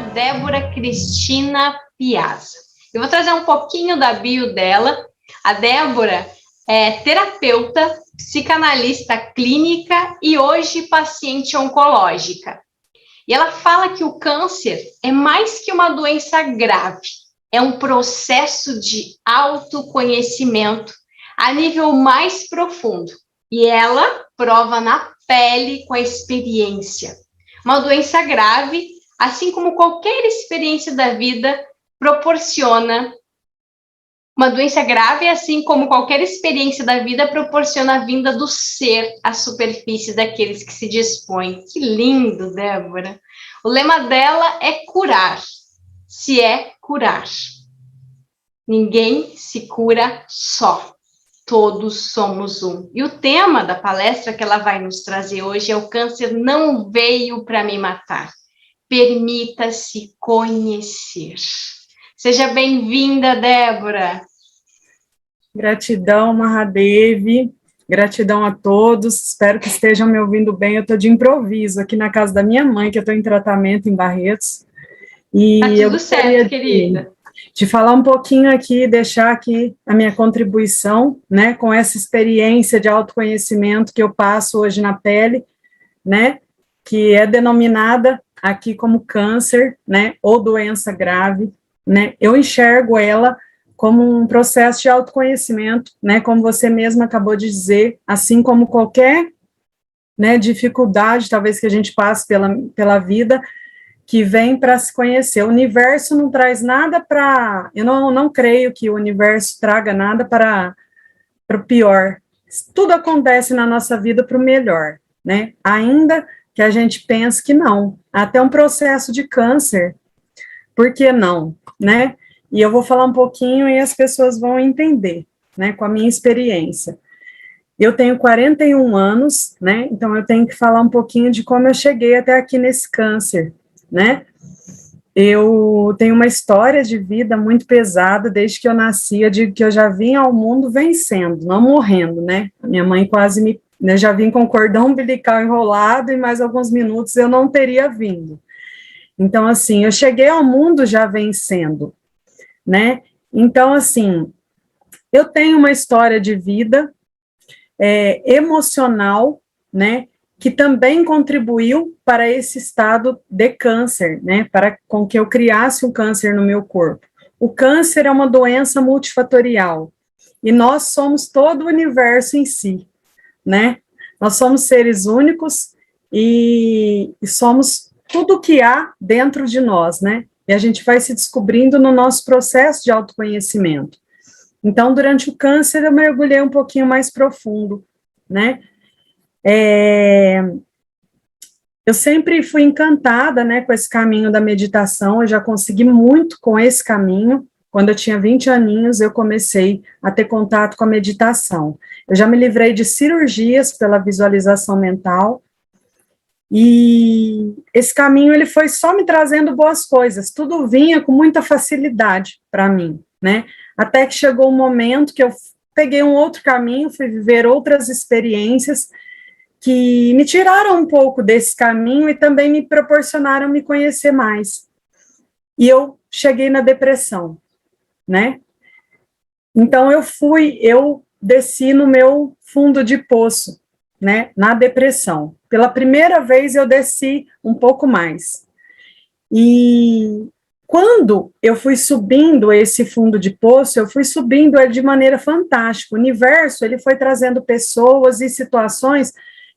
Débora Cristina Piazza. Eu vou trazer um pouquinho da bio dela. A Débora é terapeuta, psicanalista clínica e hoje paciente oncológica. E ela fala que o câncer é mais que uma doença grave, é um processo de autoconhecimento a nível mais profundo. E ela prova na pele com a experiência. Uma doença grave, assim como qualquer experiência da vida, proporciona. Uma doença grave, assim como qualquer experiência da vida, proporciona a vinda do ser à superfície daqueles que se dispõem. Que lindo, Débora! O lema dela é curar, se é curar. Ninguém se cura só. Todos somos um. E o tema da palestra que ela vai nos trazer hoje é: o câncer não veio para me matar. Permita-se conhecer. Seja bem-vinda, Débora. Gratidão, Mahadevi. Gratidão a todos. Espero que estejam me ouvindo bem. Eu estou de improviso aqui na casa da minha mãe, que eu estou em tratamento em Barretos. E tá tudo certo, querida. De falar um pouquinho aqui, deixar aqui a minha contribuição, né, com essa experiência de autoconhecimento que eu passo hoje na pele, né, que é denominada aqui como câncer, né, ou doença grave, né. Eu enxergo ela como um processo de autoconhecimento, né, como você mesma acabou de dizer, assim como qualquer, né, dificuldade, talvez, que a gente passe pela vida, que vem para se conhecer. O universo não traz nada para... Eu não creio que o universo traga nada para o pior. Tudo acontece na nossa vida para o melhor, né? Ainda que a gente pense que não. Até um processo de câncer, por que não, né? E eu vou falar um pouquinho e as pessoas vão entender, né, com a minha experiência. Eu tenho 41 anos, né? Então eu tenho que falar um pouquinho de como eu cheguei até aqui nesse câncer, né? Eu tenho uma história de vida muito pesada desde que eu nasci. Eu digo que eu já vim ao mundo vencendo, não morrendo, né? Minha mãe quase me... né, já vim com o cordão umbilical enrolado e mais alguns minutos eu não teria vindo. Então, assim, eu cheguei ao mundo já vencendo, né? Então, assim, eu tenho uma história de vida emocional, né, que também contribuiu para esse estado de câncer, né, para com que eu criasse um câncer no meu corpo. O câncer é uma doença multifatorial, e nós somos todo o universo em si, né, nós somos seres únicos, e somos tudo que há dentro de nós, né, e a gente vai se descobrindo no nosso processo de autoconhecimento. Então, durante o câncer, eu mergulhei um pouquinho mais profundo, né, eu sempre fui encantada, né, com esse caminho da meditação. Eu já consegui muito com esse caminho. Quando eu tinha 20 aninhos, eu comecei a ter contato com a meditação. Eu já me livrei de cirurgias pela visualização mental, e esse caminho, ele foi só me trazendo boas coisas, tudo vinha com muita facilidade para mim, né, até que chegou um momento que eu peguei um outro caminho, fui viver outras experiências, que me tiraram um pouco desse caminho e também me proporcionaram me conhecer mais. E eu cheguei na depressão, né? Então eu desci no meu fundo de poço, né? Na depressão. Pela primeira vez eu desci um pouco mais. E quando eu fui subindo esse fundo de poço, eu fui subindo de maneira fantástica. O universo, ele foi trazendo pessoas e situações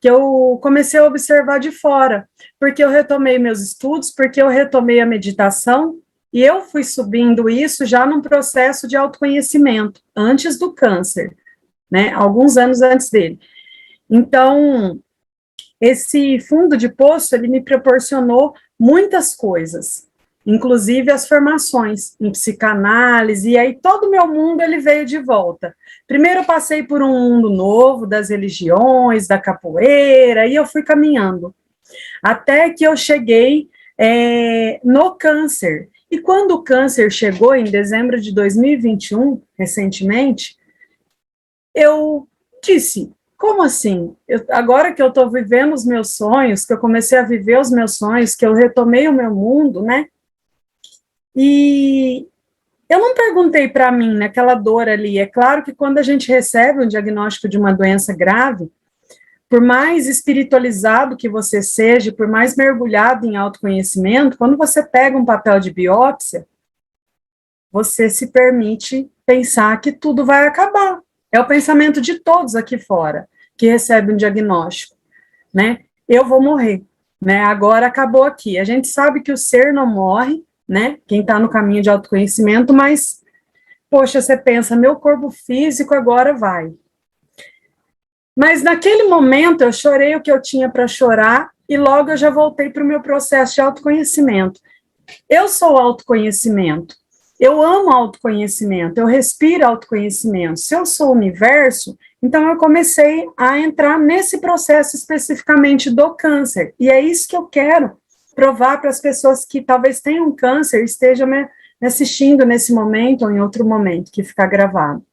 que eu comecei a observar de fora, porque eu retomei meus estudos, porque eu retomei a meditação, e eu fui subindo isso já num processo de autoconhecimento, antes do câncer, né, alguns anos antes dele. Então, esse fundo de poço, ele me proporcionou muitas coisas, inclusive as formações em psicanálise, e aí todo o meu mundo, ele veio de volta. Primeiro eu passei por um mundo novo, das religiões, da capoeira, e eu fui caminhando, até que eu cheguei no câncer. E quando o câncer chegou, em dezembro de 2021, recentemente, eu disse, como assim? Agora que eu estou vivendo os meus sonhos, que eu comecei a viver os meus sonhos, que eu retomei o meu mundo, né? E eu não perguntei para mim, naquela dor ali, é claro que quando a gente recebe um diagnóstico de uma doença grave, por mais espiritualizado que você seja, por mais mergulhado em autoconhecimento, quando você pega um papel de biópsia, você se permite pensar que tudo vai acabar. É o pensamento de todos aqui fora que recebem um diagnóstico, né? Eu vou morrer, né? Agora acabou aqui. A gente sabe que o ser não morre, né? Quem está no caminho de autoconhecimento, mas, poxa, você pensa, meu corpo físico agora vai. Mas naquele momento eu chorei o que eu tinha para chorar e logo eu já voltei para o meu processo de autoconhecimento. Eu sou autoconhecimento. Eu amo autoconhecimento, eu respiro autoconhecimento. Se eu sou o universo, então eu comecei a entrar nesse processo especificamente do câncer. E é isso que eu quero provar para as pessoas que talvez tenham câncer e estejam me assistindo nesse momento ou em outro momento que ficar gravado.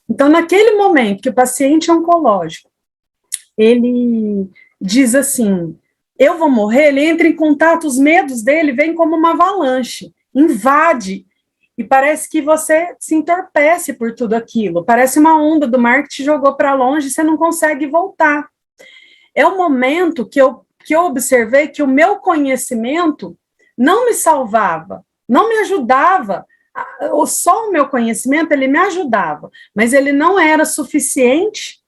Então, naquele momento que o paciente oncológico, ele diz assim, eu vou morrer, ele entra em contato, os medos dele vêm como uma avalanche, invade, e parece que você se entorpece por tudo aquilo, parece uma onda do mar que te jogou para longe e você não consegue voltar. É o momento que eu observei que o meu conhecimento não me salvava, não me ajudava, só o meu conhecimento, ele me ajudava, mas ele não era suficiente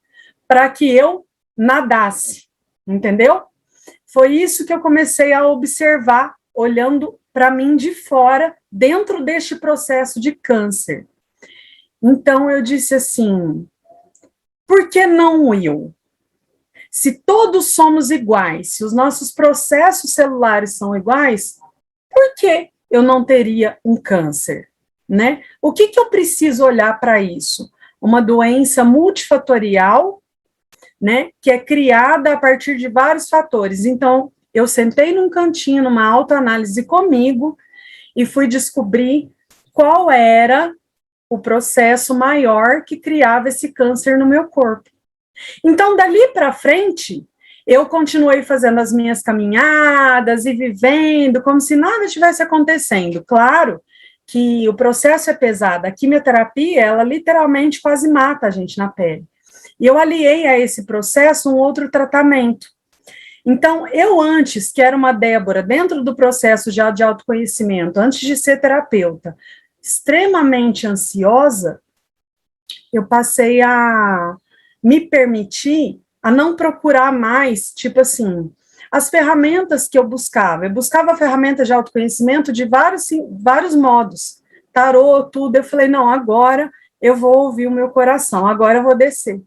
para que eu nadasse, entendeu? Foi isso que eu comecei a observar, olhando para mim de fora, dentro deste processo de câncer. Então, eu disse assim, por que não eu? Se todos somos iguais, se os nossos processos celulares são iguais, por que eu não teria um câncer? Né? O que eu preciso olhar para isso? Uma doença multifatorial, né, que é criada a partir de vários fatores. Então, eu sentei num cantinho, numa autoanálise comigo, e fui descobrir qual era o processo maior que criava esse câncer no meu corpo. Então, dali para frente, eu continuei fazendo as minhas caminhadas e vivendo como se nada estivesse acontecendo. Claro que o processo é pesado. A quimioterapia, ela literalmente quase mata a gente na pele. E eu aliei a esse processo um outro tratamento. Então, eu antes, que era uma Débora, dentro do processo já de autoconhecimento, antes de ser terapeuta, extremamente ansiosa, eu passei a me permitir a não procurar mais, tipo assim, as ferramentas que eu buscava ferramentas de autoconhecimento de vários modos, tarô, tudo, eu falei, não, agora eu vou ouvir o meu coração, agora eu vou descer.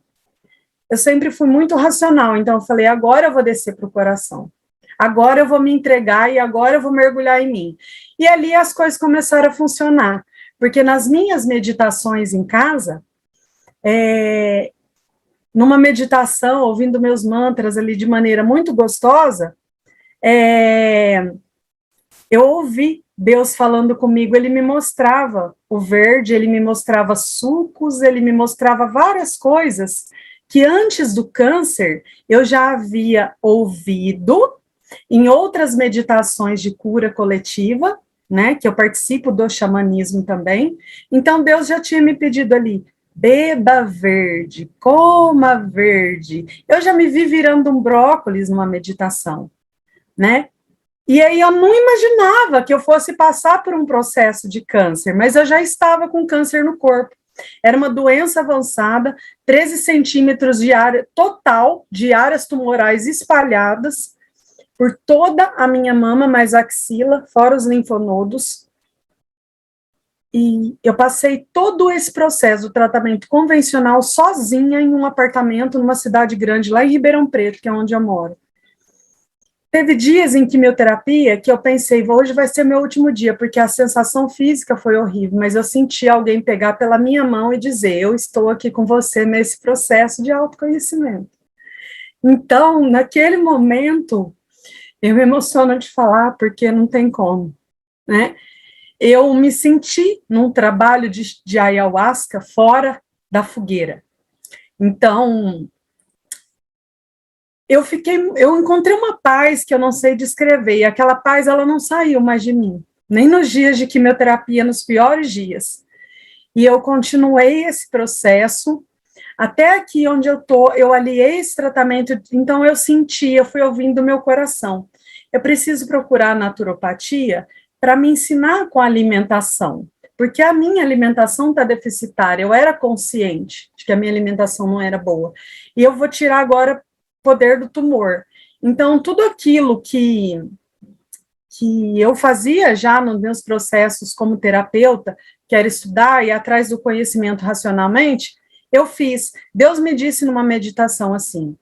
Eu sempre fui muito racional, então eu falei, agora eu vou descer para o coração, agora eu vou me entregar e agora eu vou mergulhar em mim. E ali as coisas começaram a funcionar, porque nas minhas meditações em casa, numa meditação, ouvindo meus mantras ali de maneira muito gostosa, eu ouvi Deus falando comigo, ele me mostrava o verde, ele me mostrava sucos, ele me mostrava várias coisas que antes do câncer eu já havia ouvido em outras meditações de cura coletiva, né, que eu participo do xamanismo também. Então Deus já tinha me pedido ali, beba verde, coma verde. Eu já me vi virando um brócolis numa meditação, né? E aí eu não imaginava que eu fosse passar por um processo de câncer, mas eu já estava com câncer no corpo. Era uma doença avançada, 13 centímetros de área total, de áreas tumorais espalhadas por toda a minha mama, mais axila, fora os linfonodos. E eu passei todo esse processo do tratamento convencional sozinha em um apartamento numa cidade grande, lá em Ribeirão Preto, que é onde eu moro. Teve dias em quimioterapia que eu pensei, hoje vai ser meu último dia, porque a sensação física foi horrível, mas eu senti alguém pegar pela minha mão e dizer, eu estou aqui com você nesse processo de autoconhecimento. Então, naquele momento, eu me emociono de falar, porque não tem como, né? Eu me senti num trabalho de ayahuasca fora da fogueira. Então, eu encontrei uma paz que eu não sei descrever, e aquela paz, ela não saiu mais de mim, nem nos dias de quimioterapia, nos piores dias. E eu continuei esse processo, até aqui onde eu tô, eu aliei esse tratamento, então eu senti, eu fui ouvindo o meu coração. Eu preciso procurar a naturopatia para me ensinar com a alimentação, porque a minha alimentação está deficitária, eu era consciente de que a minha alimentação não era boa, e eu vou tirar agora o poder do tumor. Então, tudo aquilo que eu fazia já nos meus processos como terapeuta, que era estudar e ir atrás do conhecimento racionalmente, eu fiz. Deus me disse numa meditação assim,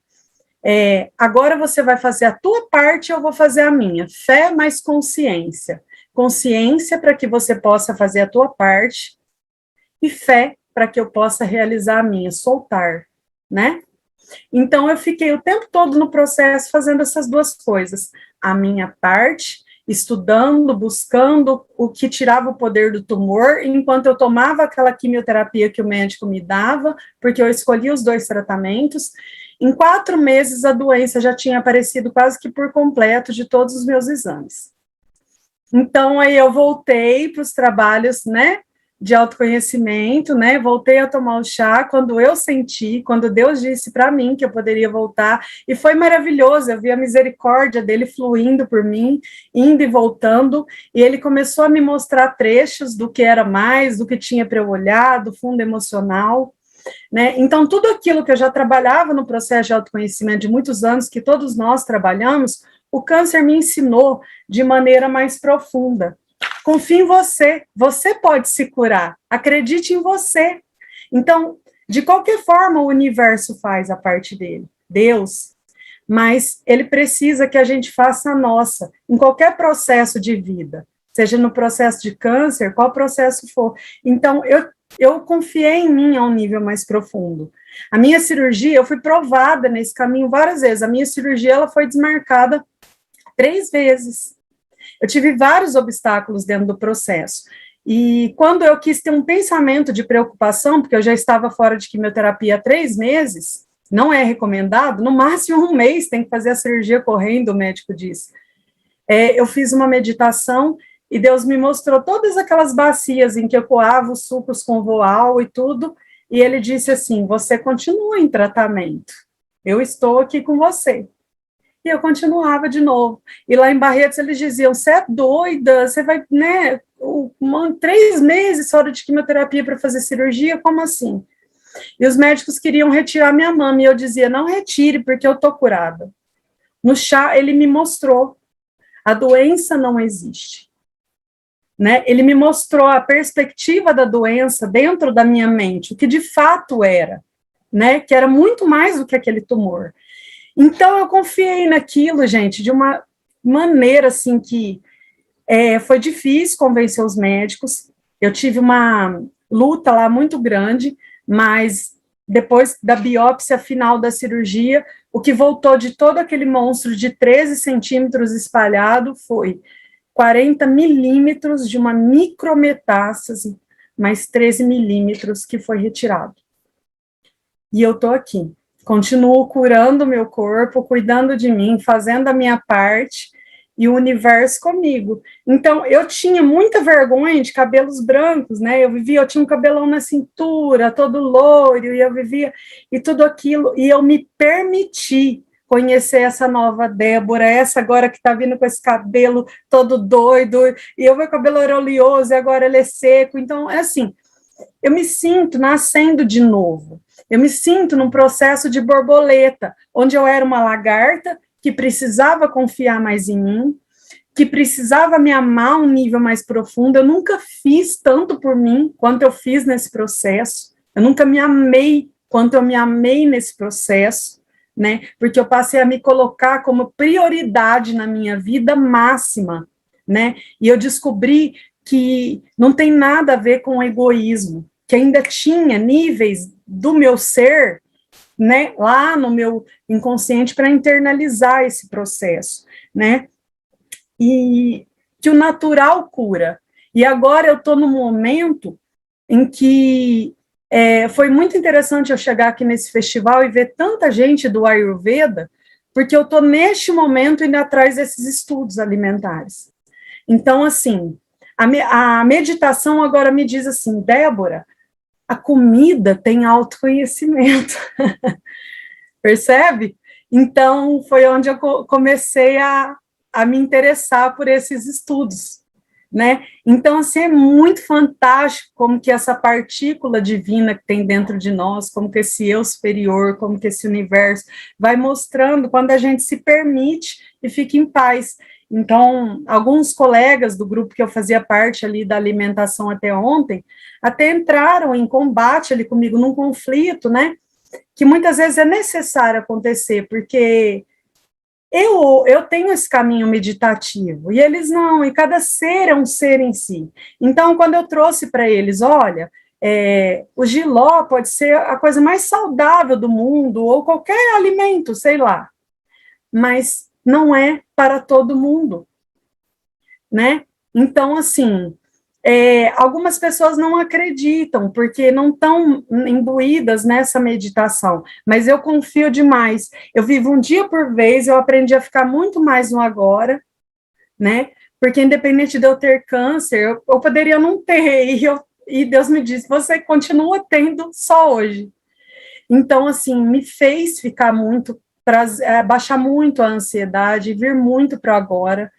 agora você vai fazer a tua parte, eu vou fazer a minha. Fé mais consciência. Consciência para que você possa fazer a tua parte e fé para que eu possa realizar a minha, soltar, né? Então, eu fiquei o tempo todo no processo fazendo essas duas coisas. A minha parte, estudando, buscando o que tirava o poder do tumor, enquanto eu tomava aquela quimioterapia que o médico me dava, porque eu escolhi os 2 tratamentos. Em 4 meses, a doença já tinha aparecido quase que por completo de todos os meus exames. Então, aí eu voltei para os trabalhos, né, de autoconhecimento, né, voltei a tomar o chá quando eu senti, quando Deus disse para mim que eu poderia voltar, e foi maravilhoso, eu vi a misericórdia dele fluindo por mim, indo e voltando, e ele começou a me mostrar trechos do que era mais, do que tinha para eu olhar, do fundo emocional, né, então tudo aquilo que eu já trabalhava no processo de autoconhecimento de muitos anos, que todos nós trabalhamos, o câncer me ensinou de maneira mais profunda. Confie em você, você pode se curar, acredite em você. Então, de qualquer forma, o universo faz a parte dele, Deus, mas ele precisa que a gente faça a nossa, em qualquer processo de vida, seja no processo de câncer, qual processo for. Então, eu confiei em mim a um nível mais profundo. A minha cirurgia, eu fui provada nesse caminho várias vezes, a minha cirurgia ela foi desmarcada 3 vezes. Eu tive vários obstáculos dentro do processo. E quando eu quis ter um pensamento de preocupação, porque eu já estava fora de quimioterapia há 3 meses, não é recomendado, no máximo 1 mês tem que fazer a cirurgia correndo, o médico disse. Eu fiz uma meditação e Deus me mostrou todas aquelas bacias em que eu coava os sucos com voal e tudo, e ele disse assim, você continua em tratamento, eu estou aqui com você. E eu continuava de novo. E lá em Barretos eles diziam, você é doida, você vai, né, 3 meses fora de quimioterapia para fazer cirurgia, como assim? E os médicos queriam retirar minha mama, e eu dizia, não retire, porque eu tô curada. No chá, ele me mostrou, a doença não existe. Né? Ele me mostrou a perspectiva da doença dentro da minha mente, o que de fato era, né, que era muito mais do que aquele tumor. Então, eu confiei naquilo, gente, de uma maneira, assim, que foi difícil convencer os médicos, eu tive uma luta lá muito grande, mas depois da biópsia final da cirurgia, o que voltou de todo aquele monstro de 13 centímetros espalhado foi 40 milímetros de uma micrometástase, mais 13 milímetros que foi retirado. E eu tô aqui. Continuo curando o meu corpo, cuidando de mim, fazendo a minha parte, e o universo comigo. Então, eu tinha muita vergonha de cabelos brancos, né? Eu tinha um cabelão na cintura, todo loiro, e eu vivia, e tudo aquilo, e eu me permiti conhecer essa nova Débora, essa agora que está vindo com esse cabelo todo doido, e eu meu cabelo era oleoso, e agora ele é seco. Então, é assim, eu me sinto nascendo de novo. Eu me sinto num processo de borboleta, onde eu era uma lagarta que precisava confiar mais em mim, que precisava me amar a um nível mais profundo. Eu nunca fiz tanto por mim quanto eu fiz nesse processo. Eu nunca me amei quanto eu me amei nesse processo, né? Porque eu passei a me colocar como prioridade na minha vida máxima, né? E eu descobri que não tem nada a ver com egoísmo, que ainda tinha níveis do meu ser, né, lá no meu inconsciente para internalizar esse processo, né, e que o natural cura. E agora eu estou num momento em que foi muito interessante eu chegar aqui nesse festival e ver tanta gente do Ayurveda, porque eu estou neste momento indo atrás desses estudos alimentares. Então, assim, A meditação agora me diz assim, Débora, a comida tem autoconhecimento. Percebe? Então, foi onde eu comecei a me interessar por esses estudos, né? Então, assim, é muito fantástico como que essa partícula divina que tem dentro de nós, como que esse eu superior, como que esse universo vai mostrando quando a gente se permite e fica em paz. Então, alguns colegas do grupo que eu fazia parte ali da alimentação até ontem, até entraram em combate ali comigo, num conflito, né? Que muitas vezes é necessário acontecer, porque eu tenho esse caminho meditativo, e eles não, e cada ser é um ser em si. Então, quando eu trouxe para eles, olha, o jiló pode ser a coisa mais saudável do mundo, ou qualquer alimento, sei lá, mas não é para todo mundo, né? Então, assim, algumas pessoas não acreditam, porque não estão imbuídas nessa meditação, mas eu confio demais. Eu vivo um dia por vez, eu aprendi a ficar muito mais no agora, né? Porque independente de eu ter câncer, eu poderia não ter, e Deus me disse, você continua tendo só hoje. Então, assim, me fez ficar muito, baixar muito a ansiedade, vir muito para agora.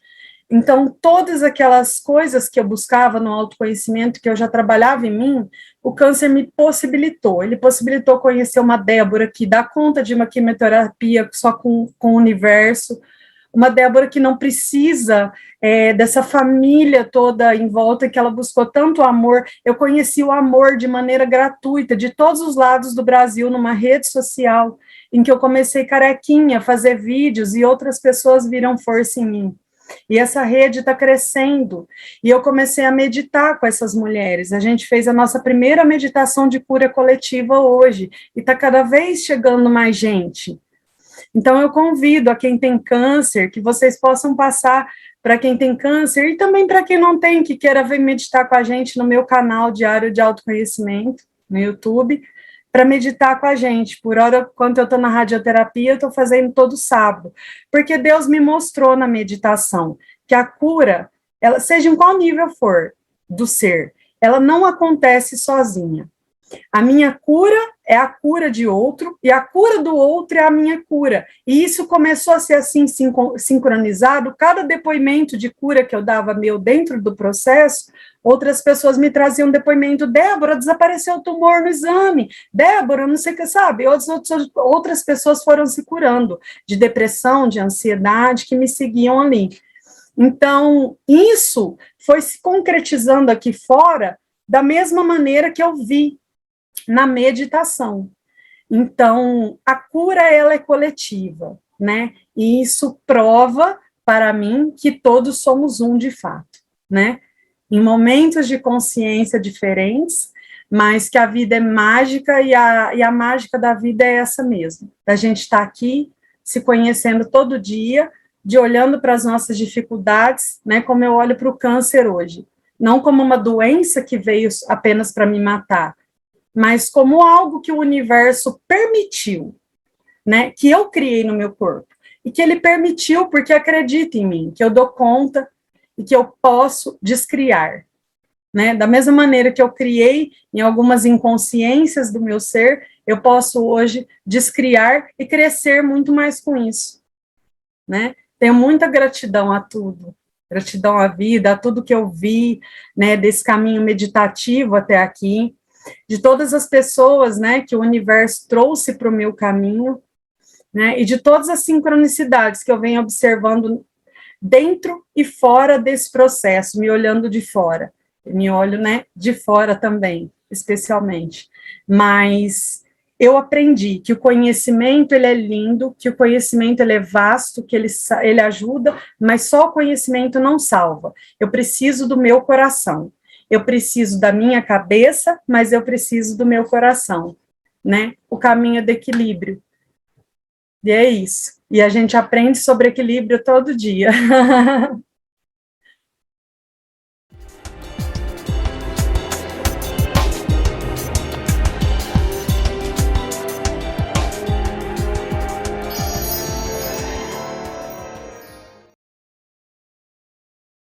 Então, todas aquelas coisas que eu buscava no autoconhecimento, que eu já trabalhava em mim, o câncer me possibilitou. Ele possibilitou conhecer uma Débora que dá conta de uma quimioterapia só com o universo, uma Débora que não precisa dessa família toda em volta, que ela buscou tanto amor. Eu conheci o amor de maneira gratuita, de todos os lados do Brasil, numa rede social, em que eu comecei carequinha a fazer vídeos e outras pessoas viram força em mim. E essa rede está crescendo, e eu comecei a meditar com essas mulheres. A gente fez a nossa primeira meditação de cura coletiva hoje, e está cada vez chegando mais gente. Então, eu convido a quem tem câncer, que vocês possam passar para quem tem câncer, e também para quem não tem, que queira vir meditar com a gente no meu canal Diário de Autoconhecimento, no YouTube, para meditar com a gente. Por hora, quando eu estou na radioterapia, eu estou fazendo todo sábado, porque Deus me mostrou na meditação que a cura, ela, seja em qual nível for do ser, ela não acontece sozinha. A minha cura é a cura de outro, e a cura do outro é a minha cura. E isso começou a ser assim sincronizado. Cada depoimento de cura que eu dava meu dentro do processo, outras pessoas me traziam depoimento: Débora, desapareceu o tumor no exame, Débora, não sei o que, sabe? Outras pessoas foram se curando de depressão, de ansiedade, que me seguiam ali. Então, isso foi se concretizando aqui fora da mesma maneira que eu vi na meditação. Então, a cura, ela é coletiva, né? E isso prova para mim que todos somos um de fato, né? Em momentos de consciência diferentes, mas que a vida é mágica, e a mágica da vida é essa mesmo, da gente estar aqui, se conhecendo todo dia, de olhando para as nossas dificuldades, né? Como eu olho para o câncer hoje, não como uma doença que veio apenas para me matar, mas como algo que o universo permitiu, né, que eu criei no meu corpo, e que ele permitiu porque acredita em mim, que eu dou conta e que eu posso descriar, né, da mesma maneira que eu criei em algumas inconsciências do meu ser, eu posso hoje descriar e crescer muito mais com isso, né, tenho muita gratidão a tudo, gratidão à vida, a tudo que eu vi, né, desse caminho meditativo até aqui, de todas as pessoas, né, que o universo trouxe para o meu caminho, né, e de todas as sincronicidades que eu venho observando dentro e fora desse processo, me olhando de fora. Eu me olho, né, de fora também, especialmente. Mas eu aprendi que o conhecimento, ele é lindo, que o conhecimento, ele é vasto, que ele ajuda, mas só o conhecimento não salva. Eu preciso do meu coração. Eu preciso da minha cabeça, mas eu preciso do meu coração, né? O caminho é do equilíbrio. E é isso. E a gente aprende sobre equilíbrio todo dia.